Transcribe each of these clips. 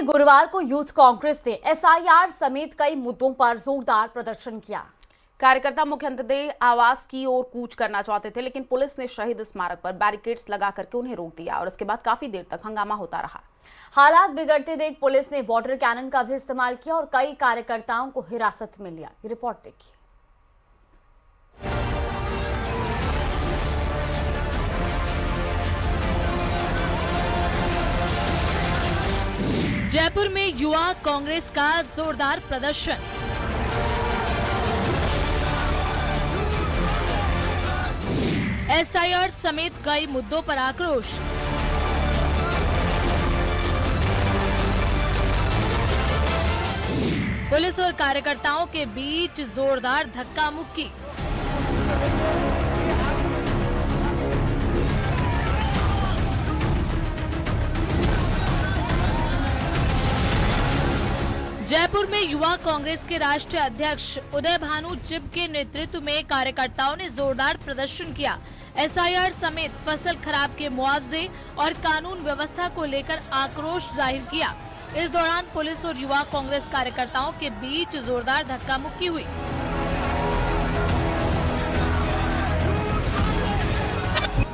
गुरुवार को यूथ कांग्रेस ने एसआईआर समेत कई मुद्दों पर जोरदार प्रदर्शन किया। कार्यकर्ता मुख्यमंत्री आवास की ओर कूच करना चाहते थे, लेकिन पुलिस ने शहीद स्मारक पर बैरिकेड्स लगा करके उन्हें रोक दिया और उसके बाद काफी देर तक हंगामा होता रहा। हालात बिगड़ते देख पुलिस ने वाटर कैनन का भी इस्तेमाल किया और कई कार्यकर्ताओं को हिरासत में लिया। ये रिपोर्ट देखिए। जयपुर में युवा कांग्रेस का जोरदार प्रदर्शन। एसआईआर समेत कई मुद्दों पर आक्रोश। पुलिस और कार्यकर्ताओं के बीच जोरदार धक्का मुक्की। जयपुर में युवा कांग्रेस के राष्ट्रीय अध्यक्ष उदय भानु चिब के नेतृत्व में कार्यकर्ताओं ने जोरदार प्रदर्शन किया। एसआईआर समेत फसल खराब के मुआवजे और कानून व्यवस्था को लेकर आक्रोश जाहिर किया। इस दौरान पुलिस और युवा कांग्रेस कार्यकर्ताओं के बीच जोरदार धक्का मुक्की हुई।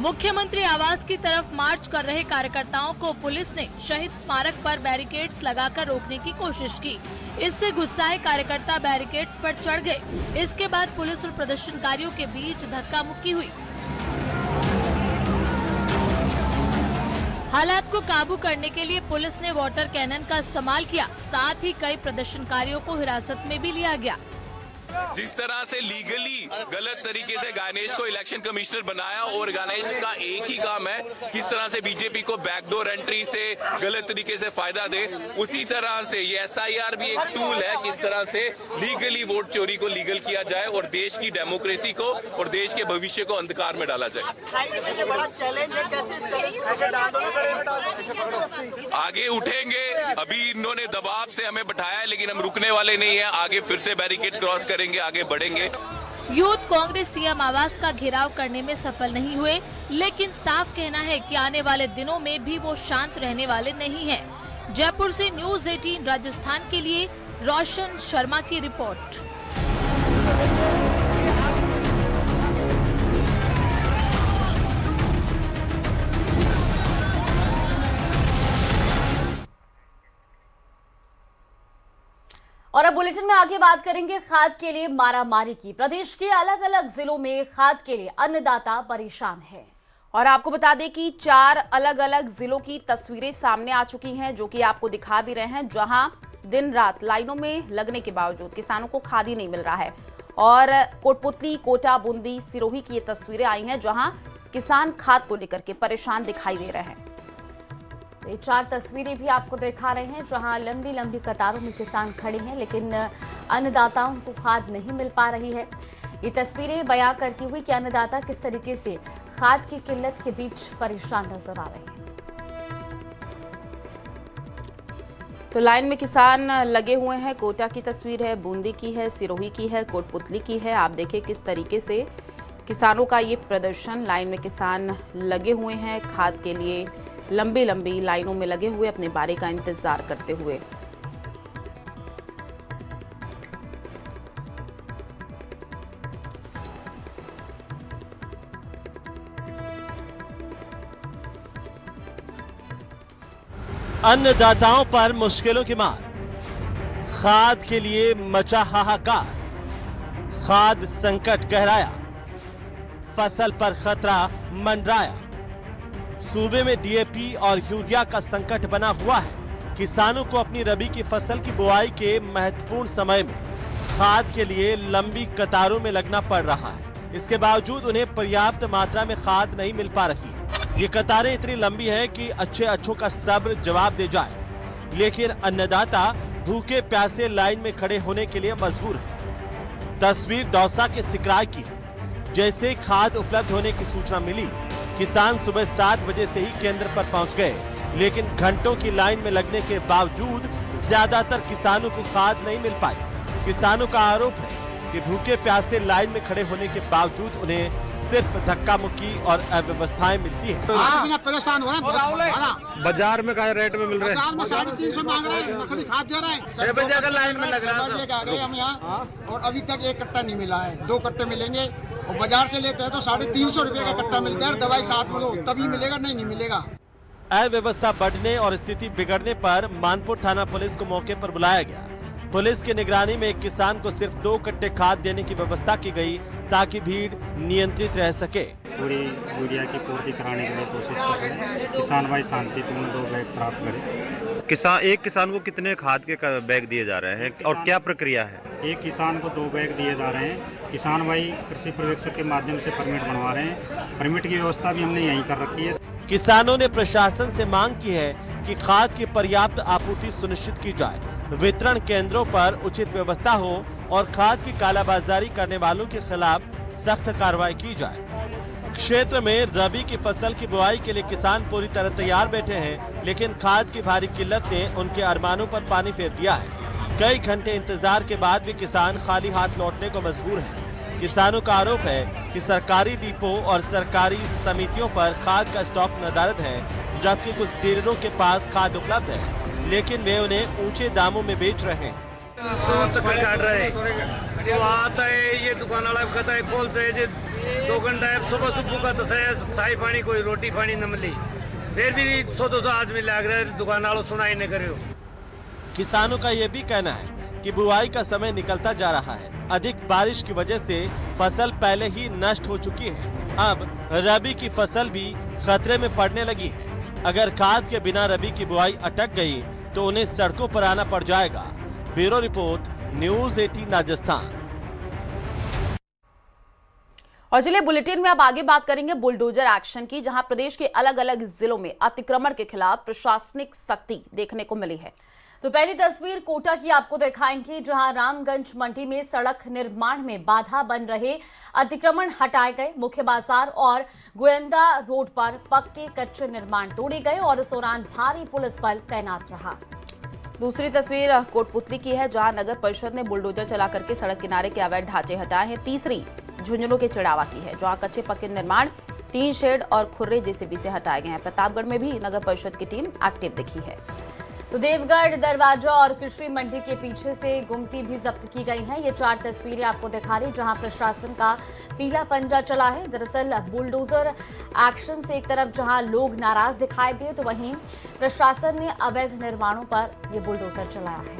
मुख्यमंत्री आवास की तरफ मार्च कर रहे कार्यकर्ताओं को पुलिस ने शहीद स्मारक पर बैरिकेड्स लगाकर रोकने की कोशिश की। इससे गुस्साए कार्यकर्ता बैरिकेड्स पर चढ़ गए। इसके बाद पुलिस और प्रदर्शनकारियों के बीच धक्का मुक्की हुई। हालात को काबू करने के लिए पुलिस ने वाटर कैनन का इस्तेमाल किया। साथ ही कई प्रदर्शनकारियों को हिरासत में भी लिया गया। जिस तरह से लीगली गलत तरीके से गणेश को इलेक्शन कमिश्नर बनाया और गणेश का एक ही काम है किस तरह से बीजेपी को बैकडोर एंट्री से गलत तरीके से फायदा दे, उसी तरह से ये एसआईआर भी एक टूल है किस तरह से लीगली वोट चोरी को लीगल किया जाए और देश की डेमोक्रेसी को और देश के भविष्य को अंधकार में डाला जाए। आगे उठेंगे, अभी इन्होंने दबाव से हमें बैठाया है लेकिन हम रुकने वाले नहीं है। आगे फिर से बैरिकेड क्रॉस करेंगे, आगे बढ़ेंगे। यूथ कांग्रेस सीएम आवास का घेराव करने में सफल नहीं हुए, लेकिन साफ कहना है कि आने वाले दिनों में भी वो शांत रहने वाले नहीं हैं। जयपुर से न्यूज़ 18 राजस्थान के लिए रोशन शर्मा की रिपोर्ट। और अब बुलेटिन में आगे बात करेंगे खाद के लिए मारामारी की। प्रदेश के अलग अलग जिलों में खाद के लिए अन्नदाता परेशान है। और आपको बता दें कि 4 अलग अलग जिलों की तस्वीरें सामने आ चुकी हैं, जो कि आपको दिखा भी रहे हैं, जहां दिन रात लाइनों में लगने के बावजूद किसानों को खाद ही नहीं मिल रहा है। और कोटपुतली, कोटा, बूंदी, सिरोही की ये तस्वीरें आई हैं, जहां किसान खाद को लेकर के परेशान दिखाई दे रहे हैं। ये 4 तस्वीरें भी आपको दिखा रहे हैं, जहां लंबी लंबी कतारों में किसान खड़े हैं, लेकिन अन्नदाताओं को खाद नहीं मिल पा रही है। ये तस्वीरें बयां करती हुई कि अन्नदाता किस तरीके से खाद की किल्लत के बीच परेशान नजर आ रहे हैं। तो लाइन में किसान लगे हुए हैं। कोटा की तस्वीर है, बूंदी की है, सिरोही की है, कोटपुतली की है। आप देखिए किस तरीके से किसानों का ये प्रदर्शन, लाइन में किसान लगे हुए हैं खाद के लिए, लंबी लंबी लाइनों में लगे हुए अपने बारी का इंतजार करते हुए। अन्नदाताओं पर मुश्किलों की मार, खाद के लिए मचा हाहाकार, खाद संकट गहराया, फसल पर खतरा मंडराया। सूबे में डीएपी और यूरिया का संकट बना हुआ है। किसानों को अपनी रबी की फसल की बुआई के महत्वपूर्ण समय में खाद के लिए लंबी कतारों में लगना पड़ रहा है। इसके बावजूद उन्हें पर्याप्त मात्रा में खाद नहीं मिल पा रही है। ये कतारें इतनी लंबी हैं कि अच्छों का सब्र जवाब दे जाए, लेकिन अन्नदाता भूखे प्यासे लाइन में खड़े होने के लिए मजबूर है। तस्वीर दौसा के सिकराय की है। जैसे खाद उपलब्ध होने की सूचना मिली, किसान सुबह 7 बजे से ही केंद्र पर पहुंच गए, लेकिन घंटों की लाइन में लगने के बावजूद ज्यादातर किसानों को खाद नहीं मिल पाई। किसानों का आरोप है कि भूखे प्यासे लाइन में खड़े होने के बावजूद उन्हें सिर्फ धक्का मुक्की और अव्यवस्थाएं मिलती है। परेशान हो रहे हैं। बाजार में क्या रेट में मिल रहे हैं? 350 मांग रहे हैं, नकली खाद दे रहे हैं। 6 बजे का लाइन में लग रहा है। आ गए हम यहाँ और अभी तक एक कट्टा नहीं मिला है। 2 कट्टे मिलेंगे और बाजार से लेते हैं तो 350 रुपए का कट्टा मिलता है। दवाई साथ में लो तभी मिलेगा, नहीं मिलेगा। अव्यवस्था बढ़ने और स्थिति बिगड़ने पर मानपुर थाना पुलिस को मौके पर बुलाया गया। पुलिस की निगरानी में एक किसान को सिर्फ 2 कट्टे खाद देने की व्यवस्था की गई ताकि भीड़ नियंत्रित रह सके। पूरी यूरिया की पूर्ति कराने के लिए कोशिश कर रहे हैं। किसान भाई शांतिपूर्ण 2 बैग प्राप्त करें। एक किसान को कितने खाद के बैग दिए जा रहे हैं और क्या प्रक्रिया है? एक किसान को 2 बैग दिए जा रहे हैं। किसान भाई कृषि पर्यवेक्षक के माध्यम से परमिट बनवा रहे हैं। परमिट की व्यवस्था भी हमने यहीं कर रखी है। किसानों ने प्रशासन से मांग की है कि खाद की पर्याप्त आपूर्ति सुनिश्चित की जाए, वितरण केंद्रों पर उचित व्यवस्था हो और खाद की कालाबाजारी करने वालों के खिलाफ सख्त कार्रवाई की जाए। क्षेत्र में रबी की फसल की बुआई के लिए किसान पूरी तरह तैयार बैठे हैं, लेकिन खाद की भारी किल्लत ने उनके अरमानों पर पानी फेर दिया है। कई घंटे इंतजार के बाद भी किसान खाली हाथ लौटने को मजबूर है। किसानों का आरोप है कि सरकारी डिपो और सरकारी समितियों पर खाद का स्टॉक नदारद है, जबकि कुछ डीलरों के पास खाद उपलब्ध है, लेकिन वे उन्हें ऊंचे दामों में बेच रहे हैं। आता है ये दुकान वाला कहता है खोलते है 2 घंटा सुबह का तो चाय पानी कोई रोटी पानी न मिली, फिर भी 100-200 आदमी लग रहे हैं। दुकान वालों सुनाई नहीं करे। किसानों का ये भी कहना है कि बुआई का समय निकलता जा रहा है। अधिक बारिश की वजह से फसल पहले ही नष्ट हो चुकी है। अब रबी की फसल भी खतरे में पड़ने लगी है। अगर खाद के बिना रबी की बुआई अटक गई तो उन्हें सड़कों पर आना पड़ जाएगा। Bureau report, news 18 Rajasthan. और चलिए बुलेटिन में अब आगे बात करेंगे बुलडोजर एक्शन की, जहां प्रदेश के अलग अलग जिलों में अतिक्रमण के खिलाफ प्रशासनिक सख्ती देखने को मिली है। तो पहली तस्वीर कोटा की आपको दिखाएंगे, जहां रामगंज मंडी में सड़क निर्माण में बाधा बन रहे अतिक्रमण हटाए गए। मुख्य बाजार और गोयंदा रोड पर पक्के कच्चे निर्माण तोड़े गए और इस दौरान भारी पुलिस बल तैनात रहा। दूसरी तस्वीर कोटपुतली की है, जहां नगर परिषद ने बुलडोजर चला करके सड़क किनारे के अवैध ढांचे हटाए हैं। तीसरी झुंझुनू के चिड़ावा की है, जहां कच्चे पक्के निर्माण, टीन शेड और खुर्रे जेसीबी से हटाए गए हैं। प्रतापगढ़ में भी नगर परिषद की टीम एक्टिव दिखी है। तो देवगढ़ दरवाजा और कृषि मंडी के पीछे से गुमटी भी जब्त की गई हैं। ये 4 तस्वीरें आपको दिखा रही, जहां प्रशासन का पीला पंजा चला है। दरअसल बुलडोजर एक्शन से एक तरफ जहां लोग नाराज दिखाई दिए, तो वहीं प्रशासन ने अवैध निर्माणों पर ये बुलडोजर चलाया है।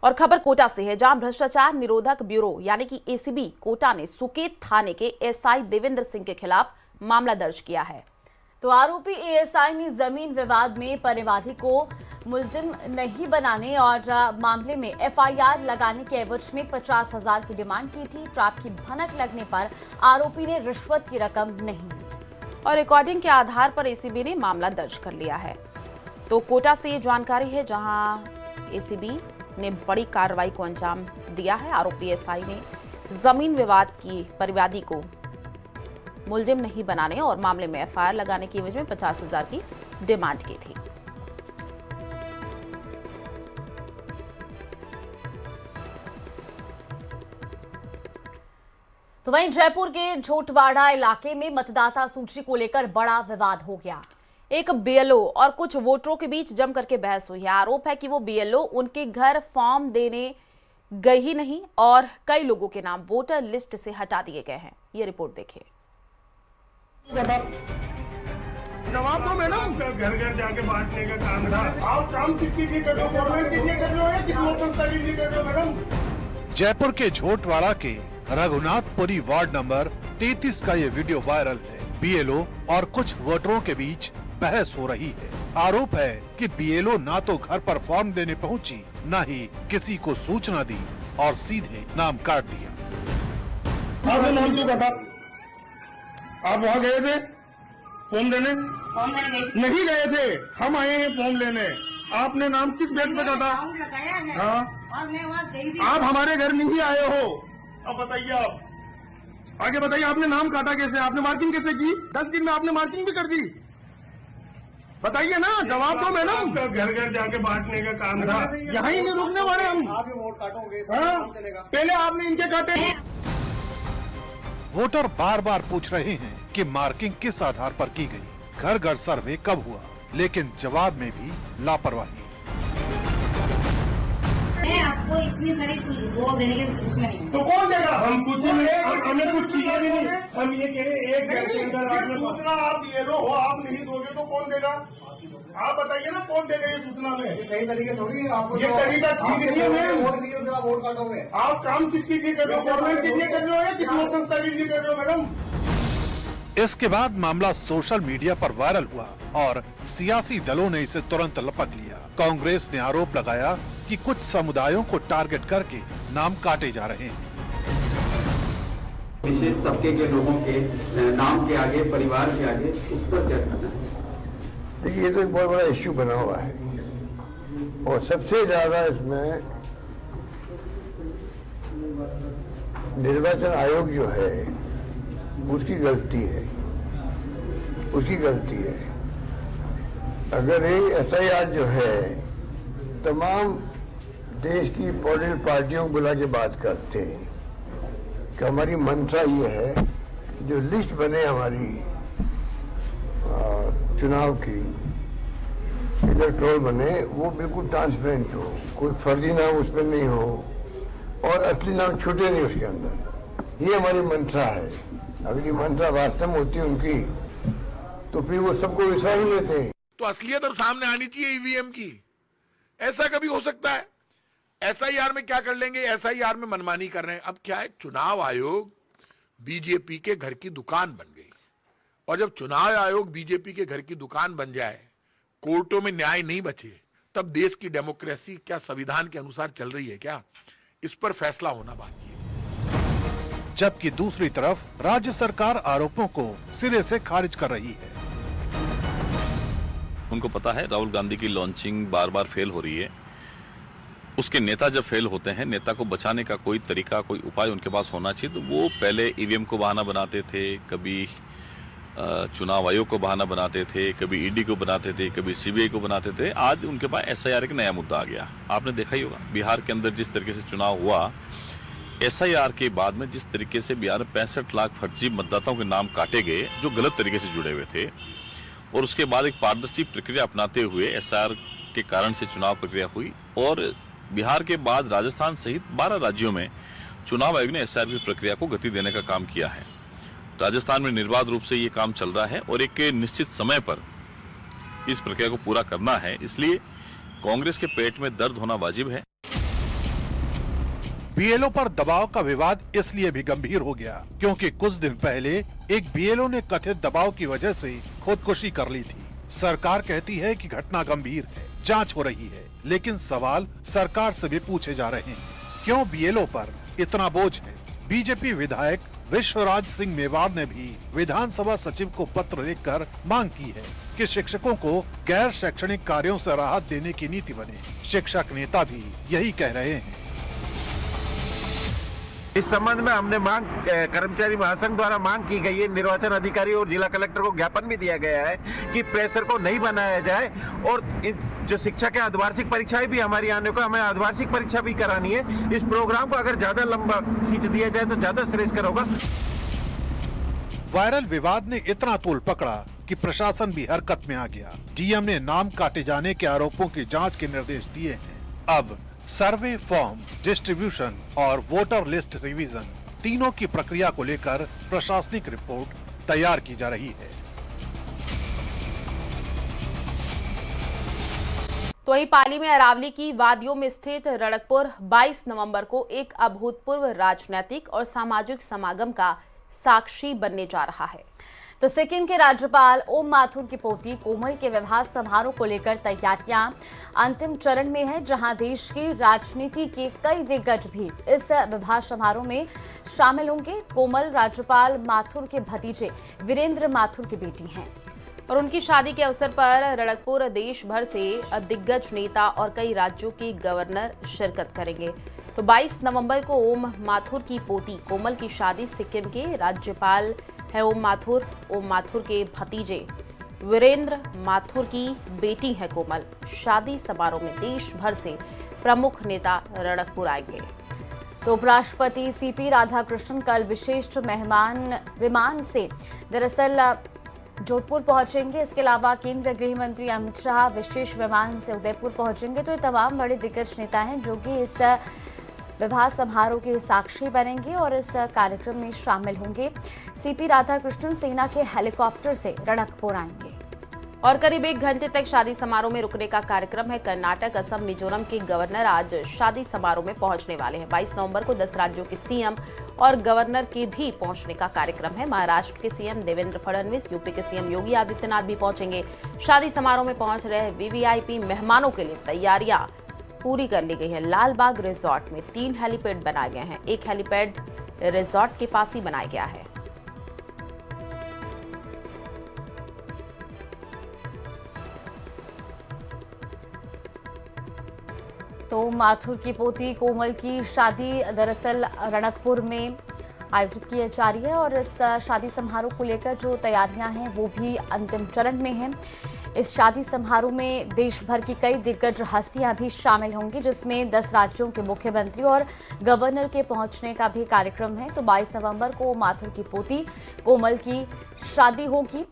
और खबर कोटा से है, जहां भ्रष्टाचार निरोधक ब्यूरो यानी कि एसीबी कोटा ने सुकेत थाने के एसआई देवेंद्र सिंह के खिलाफ मामला दर्ज किया है। तो आरोपी एएसआई ने जमीन विवाद में परिवादी को मुलजिम नहीं बनाने और मामले में एफआईआर लगाने के एवज में 50,000 की डिमांड की थी। ट्रैप की भनक लगने पर आरोपी ने रिश्वत की रकम नहीं ली और रिकॉर्डिंग के आधार पर एसीबी ने मामला दर्ज कर लिया है। तो कोटा से ये जानकारी है, जहां एसीबी ने बड़ी कार्रवाई को अंजाम दिया है। आरोपी एएसआई ने जमीन विवाद की परिवादी को मुलजिम नहीं बनाने और मामले में एफआईआर लगाने की एवज में 50,000 की डिमांड की थी। तो वहीं जयपुर के झोटवाड़ा इलाके में मतदाता सूची को लेकर बड़ा विवाद हो गया। एक बीएलओ और कुछ वोटरों के बीच जम करके बहस हुई है। आरोप है कि वो बीएलओ उनके घर फॉर्म देने गए ही नहीं और कई लोगों के नाम वोटर लिस्ट से हटा दिए गए हैं। ये रिपोर्ट देखिए। जवाब दो मैडम। घर घर जाके बांटने का काम था। आप काम किसके लिए कर रहे हो? गवर्नमेंट के लिए कर रहे हो या किसी और संस्था के लिए कर रहे हो मैडम? जयपुर के झोटवाड़ा के रघुनाथपुरी वार्ड नंबर 33 का ये वीडियो वायरल है। बीएलओ और कुछ वोटरों के बीच बहस हो रही है। आरोप है कि बीएलओ ना तो घर पर फॉर्म देने पहुंची, न ही किसी को सूचना दी और सीधे नाम काट दिया। आपने नाम क्यों काटा? आप वहाँ गए थे फॉर्म देने? नहीं गए थे, हम आए हैं फॉर्म लेने। आपने नाम किस बेस पे काटा? हाँ, आप हमारे घर नहीं आए हो। अब बताइए, आप आगे बताइए, आपने नाम काटा कैसे? आपने मार्किंग कैसे की? 10 दिन में आपने मार्किंग भी कर दी। बताइए ना, जवाब दो मैडम। घर घर जाके बांटने का काम था, यहाँ ही नहीं रुकने वाले हम। आप वोट काटोगे, पहले आपने इनके काटे। वोटर बार बार पूछ रहे हैं कि मार्किंग किस आधार पर की गई, घर घर सर्वे कब हुआ, लेकिन जवाब में भी लापरवाही। आपको इतनी सारी वो देने के उसमें नहीं तो कौन देगा? हम कुछ हमें कुछ चाहिए भी नहीं। हम ये कह रहे हैं एक घर के अंदर आपने सूचना आप ये लो हो, आप नहीं दोगे तो कौन देगा? आप बताइए ना, कौन देगा ये सूचना में? सही तरीके थोड़ी है आपको, ये तरीका ठीक नहीं है। वोट काटोगे आप, काम किसके लिए कर रहे हो? गवर्नमेंट के लिए कर रहे हो या किसी और संस्था के लिए कर रहे हो मैडम? इसके बाद मामला सोशल मीडिया पर वायरल हुआ और सियासी दलों ने इसे तुरंत लपक लिया। कांग्रेस ने आरोप लगाया कि कुछ समुदायों को टारगेट करके नाम काटे जा रहे हैं। विशेष तबके के लोगों के नाम के आगे, परिवार के आगे, उस पर क्या करना है? देखिए, ये तो एक बहुत बड़ा इश्यू बना हुआ है और सबसे ज्यादा इसमें निर्वाचन आयोग जो है उसकी गलती है, उसकी गलती है। अगर ये SIR जो है तमाम देश की पॉलिटिकल पार्टियों को बुला के बात करते हैं कि हमारी मंशा ये है जो लिस्ट बने हमारी चुनाव की, इलेक्टोरल बने, वो बिल्कुल ट्रांसपेरेंट हो, कोई फर्जी नाम उसमें नहीं हो और असली नाम छूटे नहीं उसके अंदर। ये हमारी मंशा है। अगर ये मंशा वास्तव में होती है उनकी तो फिर वो सबको विश्वास लेते हैं। तो असलियत और सामने आनी चाहिए ईवीएम की। ऐसा कभी हो सकता है? SIR में क्या कर लेंगे? SIR में मनमानी कर रहे हैं। अब क्या है, चुनाव आयोग बीजेपी के घर की दुकान बन गई और जब चुनाव आयोग बीजेपी के घर की दुकान बन जाए, कोर्टों में न्याय नहीं बचे, तब देश की डेमोक्रेसी क्या संविधान के अनुसार चल रही है क्या? इस पर फैसला होना बाकी है। जबकि दूसरी तरफ राज्य सरकार आरोपों को सिरे से खारिज कर रही है। उनको पता है राहुल गांधी की लॉन्चिंग बार बार फेल हो रही है। उसके नेता जब फेल होते हैं, नेता को बचाने का कोई तरीका, कोई उपाय उनके पास होना चाहिए। तो वो पहले ईवीएम को बहाना बनाते थे, कभी चुनाव आयोग को बहाना बनाते थे, कभी ईडी को बनाते थे, कभी सीबीआई को बनाते थे। आज उनके पास SIR एक नया मुद्दा आ गया। आपने देखा ही होगा बिहार के अंदर जिस तरीके से चुनाव हुआ, SIR के बाद में जिस तरीके से बिहार में 65 लाख फर्जी मतदाताओं के नाम काटे गए जो गलत तरीके से जुड़े हुए थे, और उसके बाद एक पारदर्शी प्रक्रिया अपनाते हुए SIR के कारण से चुनाव प्रक्रिया हुई। और बिहार के बाद राजस्थान सहित 12 राज्यों में चुनाव आयोग ने SIR की प्रक्रिया को गति देने का काम किया है। राजस्थान में निर्बाध रूप से ये काम चल रहा है और एक निश्चित समय पर इस प्रक्रिया को पूरा करना है। इसलिए कांग्रेस के पेट में दर्द होना वाजिब है। BLO पर दबाव का विवाद इसलिए भी गंभीर हो गया क्योंकि कुछ दिन पहले एक BLO ने कथित दबाव की वजह से खुदकुशी कर ली थी। सरकार कहती है कि घटना गंभीर है, जांच हो रही है, लेकिन सवाल सरकार से भी पूछे जा रहे हैं, क्यों BLO पर इतना बोझ है? बीजेपी विधायक विश्वराज सिंह मेवाड़ ने भी विधानसभा सचिव को पत्र लिखकर मांग की है कि शिक्षकों को गैर शैक्षणिक कार्यों से राहत देने की नीति बने। शिक्षक नेता भी यही कह रहे हैं। इस संबंध में हमने मांग, कर्मचारी महासंघ द्वारा मांग की गई है। निर्वाचन अधिकारी और जिला कलेक्टर को ज्ञापन भी दिया गया है कि प्रेशर को नहीं बनाया जाए और जो शिक्षा के अर्धवार्षिक परीक्षाएं भी हमारी आने को, हमें अर्धवार्षिक परीक्षा भी करानी है। इस प्रोग्राम को अगर ज्यादा लंबा खींच दिया जाए तो ज्यादा श्रेयस्कर होगा। वायरल विवाद ने इतना तूल पकड़ा कि प्रशासन भी हरकत में आ गया। डीएम ने नाम काटे जाने के आरोपों की जांच के निर्देश दिए हैं। अब सर्वे फॉर्म डिस्ट्रीब्यूशन और वोटर लिस्ट रिवीजन तीनों की प्रक्रिया को लेकर प्रशासनिक रिपोर्ट तैयार की जा रही है। तो वहीं पाली में अरावली की वादियों में स्थित रड़कपुर 22 नवंबर को एक अभूतपूर्व राजनीतिक और सामाजिक समागम का साक्षी बनने जा रहा है। तो सिक्किम के राज्यपाल ओम माथुर की पोती कोमल के विवाह समारोह को लेकर तैयारियां अंतिम चरण में है, जहां देश की राजनीति के कई दिग्गज भी इस विवाह समारोह में शामिल होंगे। कोमल राज्यपाल माथुर के भतीजे वीरेंद्र माथुर की बेटी हैं और उनकी शादी के अवसर पर रड़कपुर देश भर से दिग्गज नेता और कई राज्यों के गवर्नर शिरकत करेंगे। तो 22 नवंबर को ओम माथुर की पोती कोमल की शादी सिक्किम के राज्यपाल है ओम माथुर के भतीजे वीरेंद्र माथुर की बेटी है कोमल। शादी समारोह में देश भर से प्रमुख नेता रणकपुर आएंगे। तो उपराष्ट्रपति सीपी राधाकृष्णन कल विशेष मेहमान विमान से दरअसल जोधपुर पहुंचेंगे। इसके अलावा केंद्रीय गृह मंत्री अमित शाह विशेष विमान से उदयपुर पहुंचेंगे। तो ये तमाम बड़े दिग्गज नेता हैं जो कि इस विवाह समारोह के साक्षी बनेंगे और इस कार्यक्रम में शामिल होंगे। सीपी राधाकृष्णन सेना के हेलीकॉप्टर से रणकपुर आएंगे। और करीब 1 घंटे तक शादी समारोह में रुकने का कार्यक्रम है। कर्नाटक, असम, मिजोरम के गवर्नर आज शादी समारोह में पहुंचने वाले हैं। 22 नवंबर को 10 राज्यों के सीएम और गवर्नर के भी पहुंचने का कार्यक्रम है। महाराष्ट्र के सीएम देवेंद्र फडणवीस, यूपी के सीएम योगी आदित्यनाथ भी पहुंचेंगे। शादी समारोह में पहुंच रहे वीवीआईपी मेहमानों के लिए तैयारियां पूरी कर ली गई है। लालबाग रिजॉर्ट में 3 हेलीपैड बनाए गए हैं। एक हेलीपैड रिजॉर्ट के पास ही बनाया गया है। तो माथुर की पोती कोमल की शादी दरअसल रणकपुर में आयोजित की जा रही है और इस शादी समारोह को लेकर जो तैयारियां हैं वो भी अंतिम चरण में हैं। इस शादी समारोह में देश भर की कई दिग्गज हस्तियां भी शामिल होंगी, जिसमें 10 राज्यों के मुख्यमंत्री और गवर्नर के पहुंचने का भी कार्यक्रम है। तो 22 नवंबर को माथुर की पोती कोमल की शादी होगी,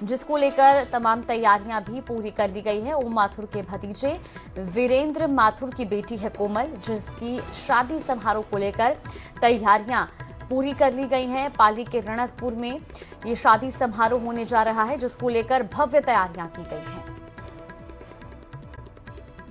जिसको लेकर तमाम तैयारियां भी पूरी कर ली गई है। ओम माथुर के भतीजे वीरेंद्र माथुर की बेटी है कोमल, जिसकी शादी समारोह को लेकर तैयारियां पूरी कर ली गई हैं। पाली के रणकपुर में ये शादी समारोह होने जा रहा है, जिसको लेकर भव्य तैयारियां की गई हैं।